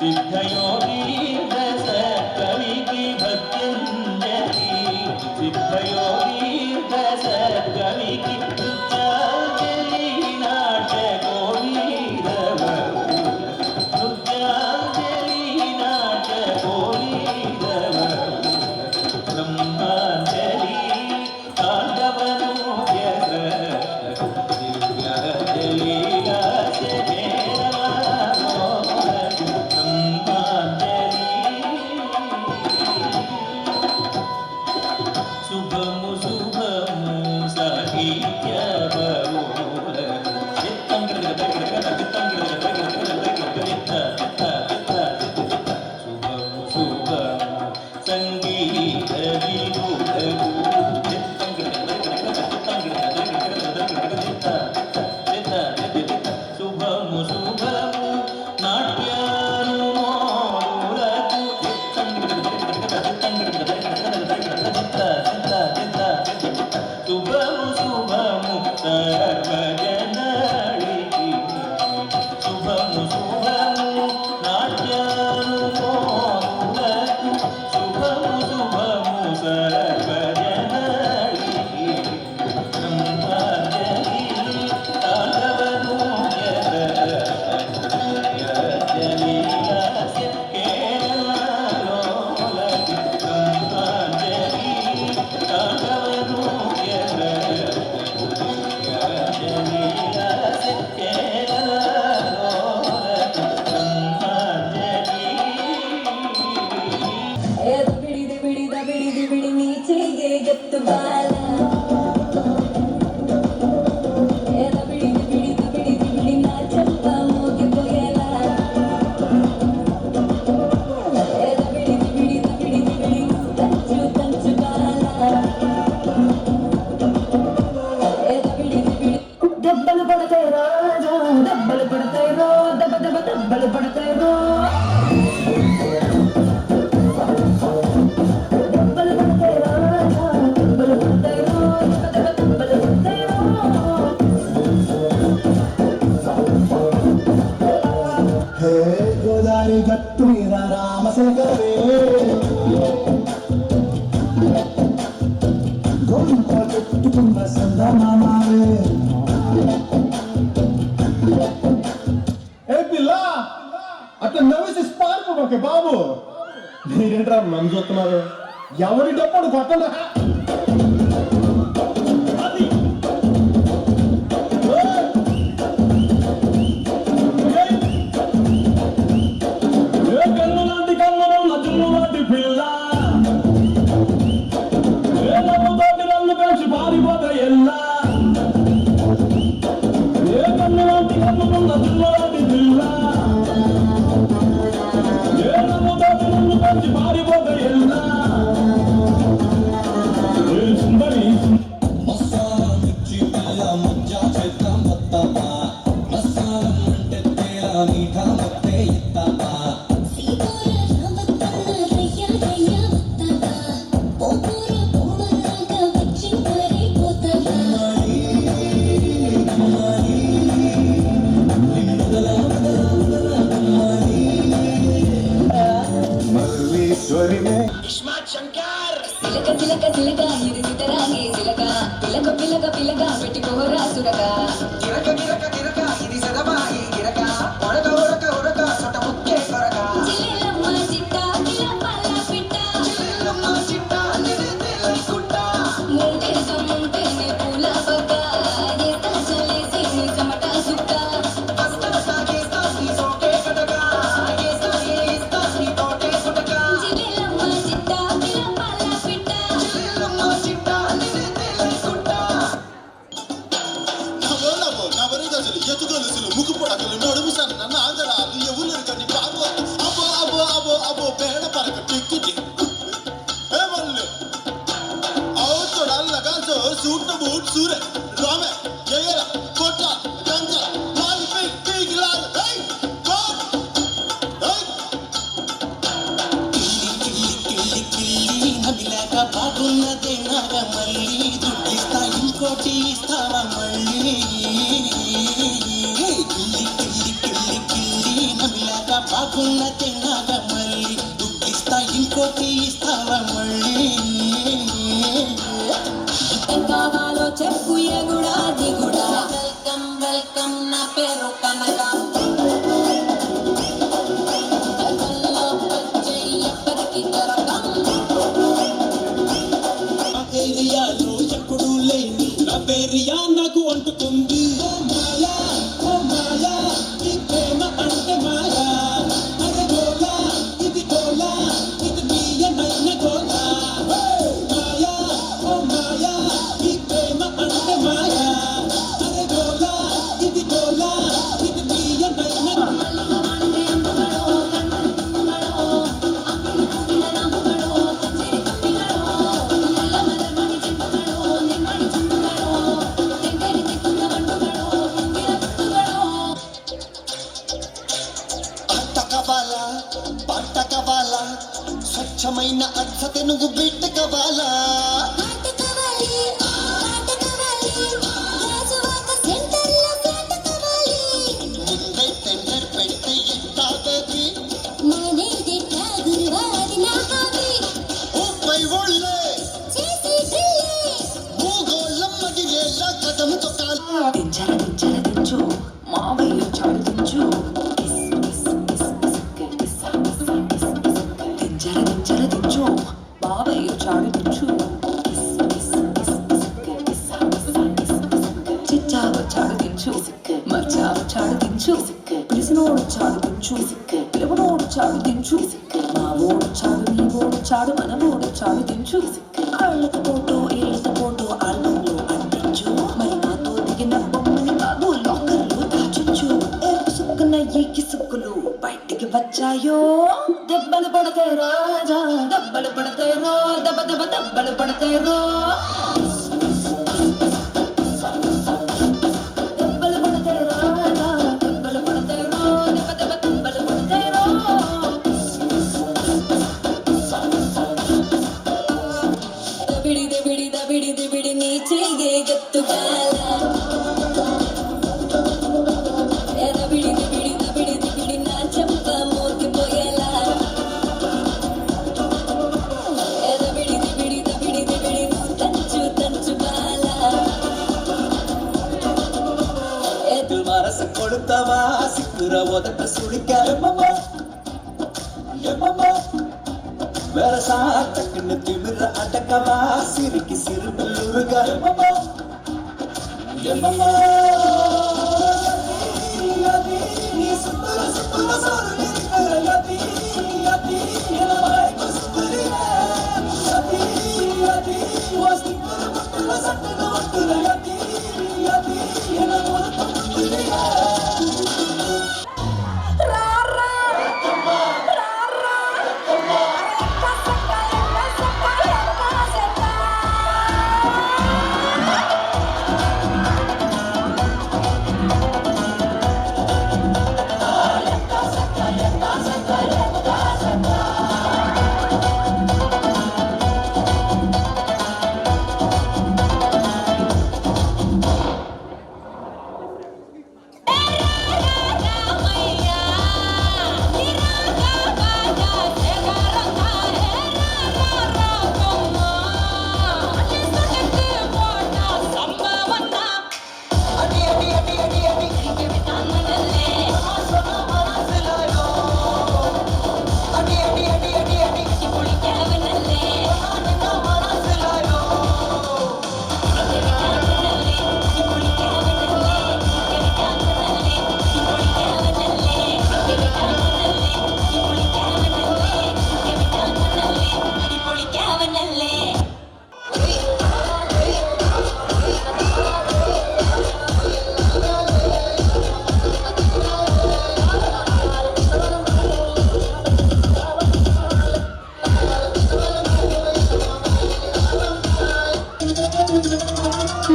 सिद्धयोगी रस कवि की भक्त्यंजलि सिद्धयोगी रस कवि की नृत्यांजलि नाट्यकोविदव नृत्यांजलि नाट्यकोविदव ब्रह्मांजलि तांडवनृत्य दिव्यांजलि శుభము శుభము సాహిత్య బహుళ శుభము శుభము సంగీత విభుడము శుభము శుభము నాట్యానుమోదులకు శుభము శుభము సర్వజనళికి శుభము శుభము నాట్యానుమోదులకు శుభము శుభము సర్వజనళికి బ్రహ్మాంజలి తాండవనృత్య జలీలాస్య కేరళలోలకి బ్రహ్మాంజలి తాండవనృత్య జలీలాస్య కేరళలోలకి బ్రహ్మాంజలి ಬಿಡಿ ನೀಚೆಗೆ ಗತ್ತು ಬಾಲ ಬಿಡಿ ನಾಚಪ್ಪ ಹೋಗಿ ಬೊಯಲ ಬಿಡಿ ಕಂಚು ಬಾಲ ದಬ್ಬಲು ಪಡ್ತೈರೋ ದಬ್ಬಲು ಪಡ್ತೈರೋ ದಬ್ಬಲು ಪಡ್ತೈರೋ గోదారి గట్టు మీద రామశేఖరే గొంప పెట్టుకున్న సందమామావే ఏ పిల్ల అట్లా నవ్వేసి పారిపోకే బాబు మీరేంట్రా నన్ను చూస్తున్నారు ఎవరి డప్పుడు కొట్టండి చిలక ఇది సితరాగి చిలక పిలక పెట్టుకోరా సురక గిరక ఇది సదబాయి గిరక ఉడక సొట ముక్కే కొరక చిల్లెలమ్మ చిట్ట పిల్ల పిట్ట చిల్లెలమ్మ చిట్ట నిలై కుట్ట ముంటే పూల పక్క ఏతా చలేసి నీ సమట సుక్క అస్తా సాగేస్తా నీ సోకే కటక ఏస్తా నీ తోటే సుటక చిల్లెలమ్మ చిట్ట పిల్ల పిట్ట చిల్లెలమ్మ చిట్ట నిలై కుట్ట ఎత్తుగొలుసులు ముక్కు పొడకలు నడుము సన్న నాగరాలు ఎవరు కని పాప అబో పేడ పరక టిక్కు టిక్కు ఏ వల్లు అవుతోడల్ల గాంచో సూట్న బూట్ సూరే రామే జయల కొట్ట గంజ లాల్ పిక్ లాల్ హై కోట్ హై కిల్లి నమిలాక బాగున్నదే నాగ మళ్ళీ దుడ్డిస్తా ఇంకోటి ఇస్తావా మళ్ళీ కిల్లి నమిలాక బాగున్న తిన్నాక మళ్ళీ దుఃఖిస్తా ఇంకోటి ఇస్తావా మళ్ళీ ఏం కావాలో చెప్పు ఎగుడా దిగుడా వెల్కమ్ వెల్కమ్ నా పేరు కనక గతంలో వచ్చే ఎప్పటికీ దొరకం ఆ ఏరియాలో ఎప్పుడూ లేని నా పేరియా నాకు అంటుకుంది ఓ మాయా ఈ ప్రేమ అంటే మాయా అరే గోలా ఇది తీయనైన గోలా మాయా ఓ మాయా ఈ ప్రేమ అంటే మాయా అరే గోలా ఇది తీయనైన పంట కావాలా స్వచ్ఛమైన అర్థత నువ్వు బిడ్డ కావాలా ముందే టెండర్ పెడితే ఎంత బేబీ ఊపై ఒళ్ళే భూగోళం మదిరేలా కదం తొక్కాలి దించు మావయ్య చాడు దించు దించు మావయ్య చాడు దించు చిచ్చావ చాడు దించు మచ్చావ చాడు దించు పిలిసినోడు చాడు దించు పిలవనోడు చాడు దించు మావోడు చాడు నీవోడు చాడు మనవోడు చాడు దించు ఏళ్ళతో ఆల్బంలో అంటించు మరి నాతో దిగిన బొమ్మని కాదు లాకర్లో దాచొచ్చు ఏపు సుక్కున ఏకి సుక్కులు బయటికి వచ్చాయో దెబ్బలు పడతాయి రాజా దెబ్బలు పడతాయి రో దెబ్బలు పడతాయి రో దెబ్బలు పడతాయి రాజా దెబ్బలు పడతాయి రో దెబ్బలు పడతాయి రో దబిడి నీ చెయ్యే గత్తుగాల దబిడి నా చెంప మోగిపోయేలా దబిడి నువ్వు తంచు బాల మనసు కొడుతావా సిక్కుర మొదట సుడిక వెరసా టక్కున తిమిర అటకవా సిరికి సిరుబులురుగా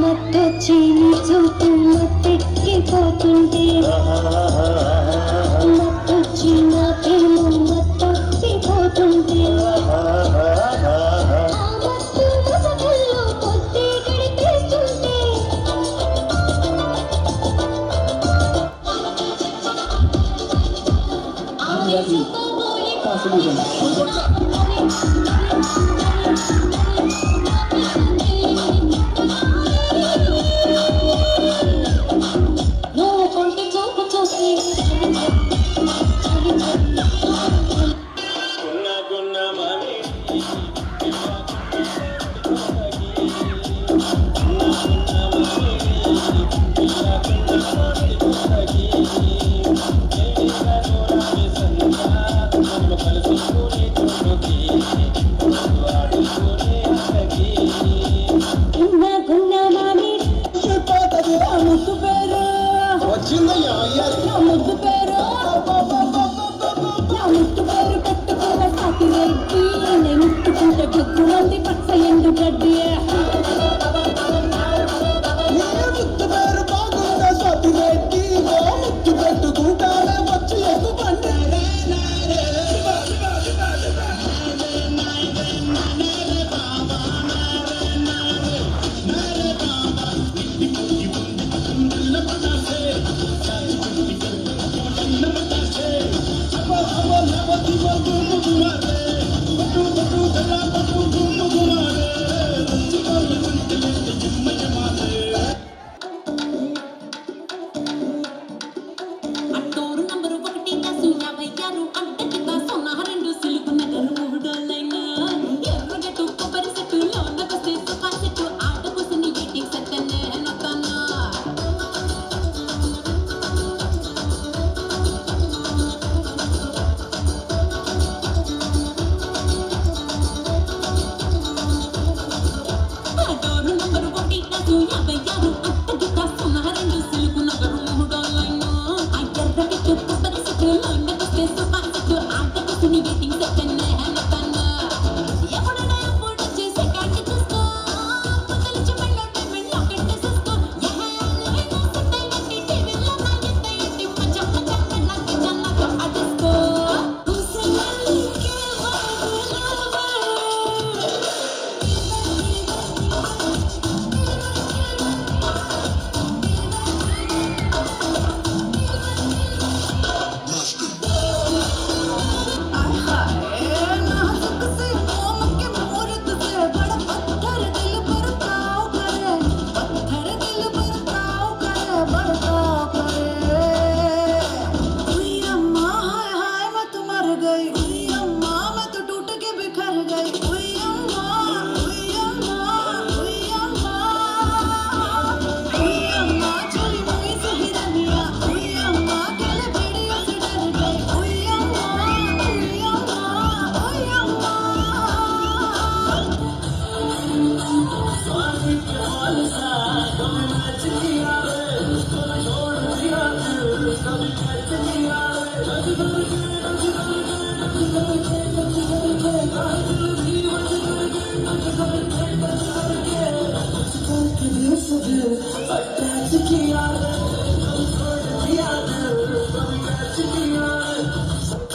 మత్తొచ్చిన చూపు మత్తెక్కిపోతుంటే మత్తొచ్చిన ప్రేమ మత్తొక్కిపోతుంటే ఆ మత్తు ముసుగుల్లో పొద్దే గడిపేస్తుంటే ఆ Exactly. Fascinating. నువ్వు కొంటి చూపు చూసి గున్న మామి చెప్పాతదిరా ముద్దు పేరు వచ్చిందయ్యా అయ్యారు నా ముద్దు పేరు నా ముద్దు పేరు పెట్టుకున్న సాటి రెడ్డి నేను ముట్టుకుంటే బుగ్గు మంది పచ్చ ఎండు గడ్డి నీ ముద్దు పేరు బాగుందా సతి రెడ్డి ఓ ముద్దు పెట్టుకుంటానే వచ్చి ఎక్కు పండి అట్టోరు నంబరు 1 కాసు 56 అడ్డకి దాసున్న 2 సిలుకు నగరు మూడోలైనా ఎర్రగట్టు కొబ్బరి చెట్టు లోనకొస్తే సోఫా సెట్టు ఆట కూసుని ఎయిటింగ్ సెట్ నేనొస్తాను అట్టోరు నంబరు 1 కాసు 56 అడ్డకి దాసున్న 2 సిలుకు నగరు మూడోలైనా ఎర్రగట్టు కొబ్బరి చెట్టు లోనకొస్తే సోఫా సెట్టు ఆట కూసుని ఎయిటింగ్ సెట్ నేనొస్తాను ఎప్పుడైనా ఎప్పుడు చేసే కాటి చూసుకో పొదలు చెమల్లో డైమండ్ లాకెట్ తీసుకో యహేలో సత్తే గట్టి టీవీలో నా ఎత్తే ఎట్టి మచ్చ నాకు జన్నతో అడిస్కో హుసేన్కి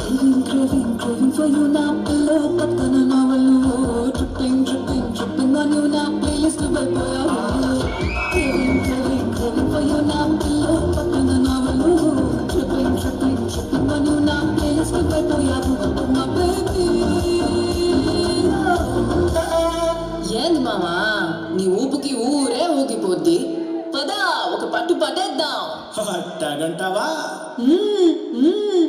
Craving for you now, pillow, పక్కన నవలు dripping on you now, playlist అయిపోయావు Craving for you now, pillow, పక్కన నవలు dripping on you now, playlist అయిపోయావు My baby ఏంది మామా నీ ఊపుకి ఊరే ఊగిపోద్ది పదా ఒక పట్టు పట్టేద్దాం అట్టాగంటావా మ్మ్, మ్మ్.